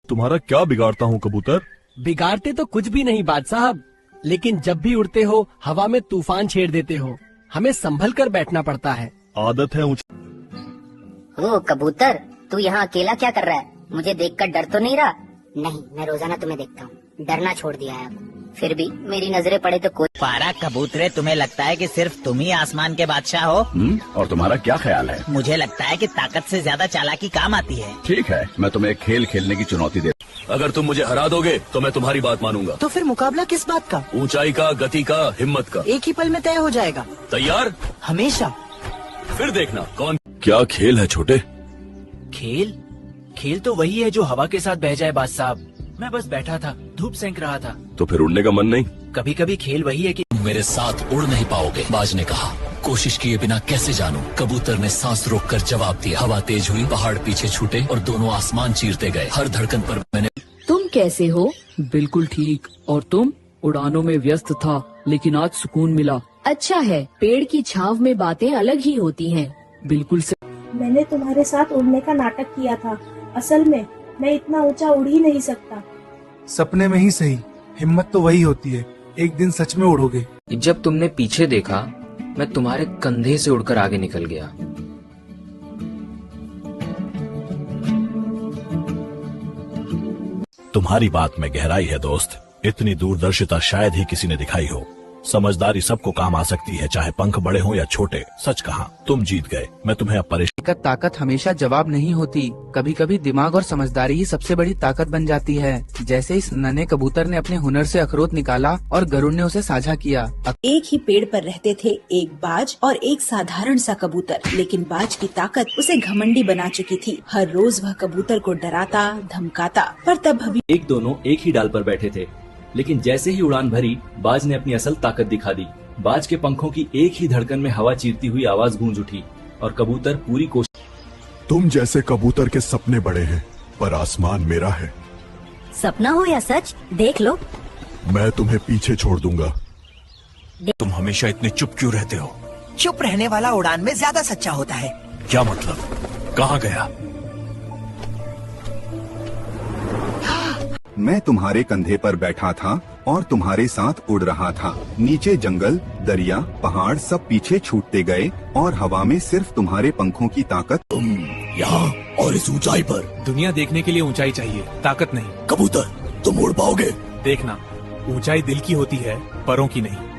तुम्हारा क्या बिगाड़ता हूँ कबूतर? बिगाड़ते तो कुछ भी नहीं बादशाह साहब, लेकिन जब भी उड़ते हो हवा में तूफान छेड़ देते हो। हमें संभल कर बैठना पड़ता है। आदत है ओ कबूतर, तू यहाँ अकेला क्या कर रहा है? मुझे देखकर डर तो नहीं रहा? नहीं, मैं रोजाना तुम्हें देखता हूँ। डरना छोड़ दिया है अब। फिर भी मेरी नजरें पड़े तो कोई। पारा कबूतरे, तुम्हें लगता है कि सिर्फ तुम ही आसमान के बादशाह हो? और तुम्हारा क्या ख्याल है? मुझे लगता है कि ताकत से ज्यादा चालाकी काम आती है। ठीक है, मैं तुम्हें एक खेल खेलने की चुनौती दे। अगर तुम मुझे हरा दोगे तो मैं तुम्हारी बात मानूंगा। तो फिर मुकाबला किस बात का? ऊंचाई का, गति का, हिम्मत का। एक ही पल में तय हो जाएगा। तैयार? हमेशा। फिर देखना कौन। क्या खेल है छोटे? खेल? खेल तो वही है जो हवा के साथ बह जाए बादशाह साहब। मैं बस बैठा था, धूप सेंक रहा था। तो फिर उड़ने का मन नहीं? कभी कभी खेल वही है कि मेरे साथ उड़ नहीं पाओगे, बाज ने कहा। कोशिश किए बिना कैसे जानूं? कबूतर ने सांस रोककर जवाब दिया। हवा तेज हुई, पहाड़ पीछे छूटे और दोनों आसमान चीरते गए। हर धड़कन पर मैंने। तुम कैसे हो? बिल्कुल ठीक। और तुम? उड़ानों में व्यस्त था, लेकिन आज सुकून मिला। अच्छा है, पेड़ की छांव में बातें अलग ही होती हैं। बिल्कुल सही। मैंने तुम्हारे साथ उड़ने का नाटक किया था। असल में मैं इतना ऊंचा उड़ ही नहीं सकता। सपने में ही सही, हिम्मत तो वही होती है। एक दिन सच में उड़ोगे। जब तुमने पीछे देखा, मैं तुम्हारे कंधे से उड़कर आगे निकल गया। तुम्हारी बात में गहराई है दोस्त। इतनी दूरदर्शिता शायद ही किसी ने दिखाई हो। समझदारी सबको काम आ सकती है, चाहे पंख बड़े हो या छोटे। सच कहा, तुम जीत गए। मैं तुम्हें अब परेशान। ताकत हमेशा जवाब नहीं होती। कभी कभी दिमाग और समझदारी ही सबसे बड़ी ताकत बन जाती है। जैसे इस नन्हे कबूतर ने अपने हुनर से अखरोट निकाला और गरुड़ ने उसे साझा किया। एक ही पेड़ पर रहते थे एक बाज और एक साधारण सा कबूतर, लेकिन बाज की ताकत उसे घमंडी बना चुकी थी। हर रोज वह कबूतर को डराता धमकाता, पर तब भी एक दोनों एक ही डाल पर बैठे थे। लेकिन जैसे ही उड़ान भरी, बाज ने अपनी असल ताकत दिखा दी। बाज के पंखों की एक ही धड़कन में हवा चीरती हुई आवाज गूंज उठी और कबूतर पूरी कोशिश। तुम जैसे कबूतर के सपने बड़े हैं, पर आसमान मेरा है। सपना हो या सच, देख लो। मैं तुम्हें पीछे छोड़ दूंगा। तुम हमेशा इतने चुप क्यों रहते हो? चुप रहने वाला उड़ान में ज्यादा सच्चा होता है। क्या मतलब? कहाँ गया? मैं तुम्हारे कंधे पर बैठा था और तुम्हारे साथ उड़ रहा था। नीचे जंगल, दरिया, पहाड़ सब पीछे छूटते गए और हवा में सिर्फ तुम्हारे पंखों की ताकत। तुम यहाँ और इस ऊंचाई पर। दुनिया देखने के लिए ऊंचाई चाहिए, ताकत नहीं। कबूतर, तुम उड़ पाओगे? देखना, ऊंचाई दिल की होती है, परों की नहीं।